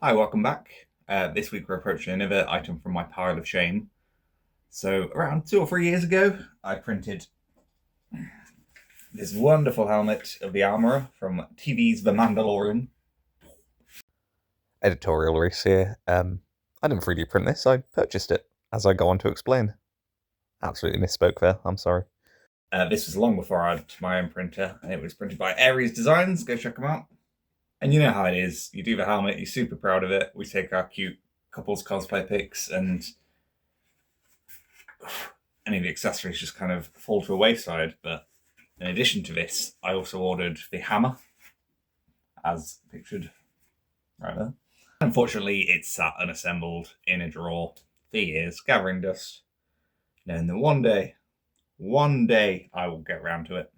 Hi, welcome back. This week we're approaching another item from my pile of shame. So around 2 or 3 years ago, I printed this wonderful helmet of the Armourer from TV's The Mandalorian. Editorial race here. I didn't 3D print this, I purchased it, as I go on to explain. Absolutely misspoke there, I'm sorry. This was long before I had my own printer, and it was printed by Aries Designs. Go check them out. And you know how it is. You do the helmet, you're super proud of it. We take our cute couples cosplay pics, and any of the accessories just kind of fall to a wayside. But in addition to this, I also ordered the hammer, as pictured right there. Unfortunately, it's sat unassembled in a drawer for years, gathering dust. And then one day, I will get around to it.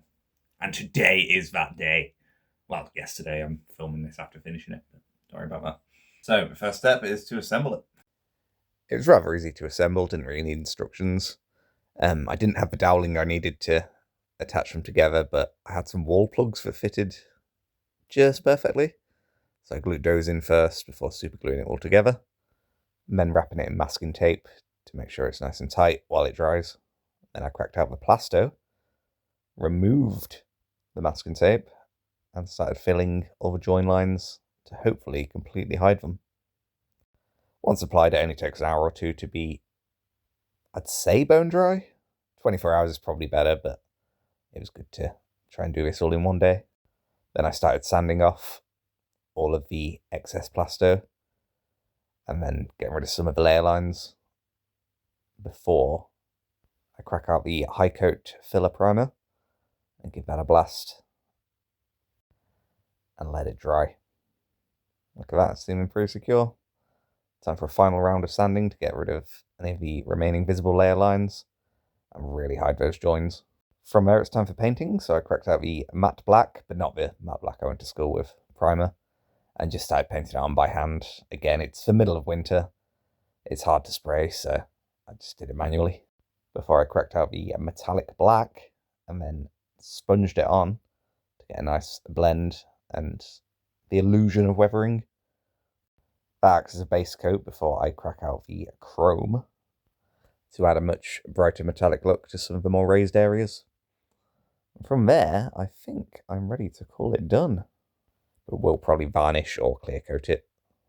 And today is that day. Well, yesterday, I'm filming this after finishing it, but don't worry about that. So, the first step is to assemble it. It was rather easy to assemble, didn't really need instructions. I didn't have the dowling I needed to attach them together, but I had some wall plugs that fitted just perfectly. So I glued those in first before supergluing it all together, and then wrapping it in masking tape to make sure it's nice and tight while it dries. Then I cracked out the plasto, removed the masking tape, and started filling all the join lines to hopefully completely hide them. Once applied, it only takes an hour or two to be, I'd say, bone dry. 24 hours is probably better, but it was good to try and do this all in one day. Then I started sanding off all of the excess plasto and then getting rid of some of the layer lines before I crack out the high coat filler primer and give that a blast and let it dry. Look at that, it's seeming pretty secure. Time for a final round of sanding to get rid of any of the remaining visible layer lines and really hide those joins. From there, it's time for painting, so I cracked out the matte black, but not the matte black I went to school with, primer, and just started painting it on by hand. Again, it's the middle of winter. It's hard to spray, so I just did it manually. Before I cracked out the metallic black and then sponged it on to get a nice blend and the illusion of weathering. That acts as a base coat before I crack out the chrome to add a much brighter metallic look to some of the more raised areas. From there, I think I'm ready to call it done. But we'll probably varnish or clear coat it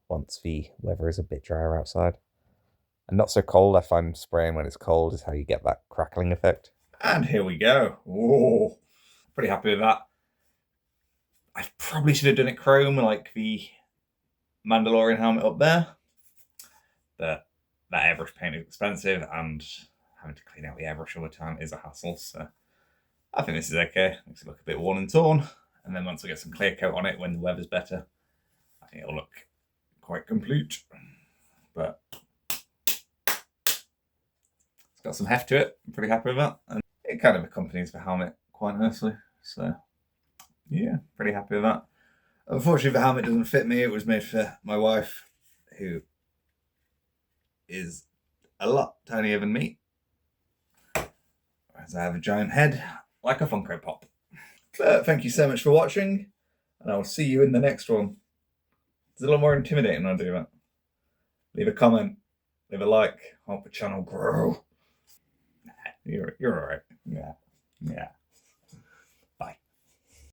once the weather is a bit drier outside. And not so cold, I find spraying when it's cold is how you get that crackling effect. And here we go. Whoa. Pretty happy with that. I probably should have done it chrome like the Mandalorian helmet up there. But that airbrush paint is expensive and having to clean out the airbrush all the time is a hassle. So I think this is okay. Makes it look a bit worn and torn. And then once I get some clear coat on it when the weather's better, I think it'll look quite complete. But it's got some heft to it. I'm pretty happy with that. And it kind of accompanies the helmet quite nicely. So yeah, pretty happy with that. Unfortunately, the helmet doesn't fit me. It was made for my wife, who is a lot tinier than me, as I have a giant head like a Funko Pop. But thank you so much for watching, and I will see you in the next one. It's a little more intimidating when I do that. Leave a comment, leave a like, help the channel grow. You're alright. Yeah.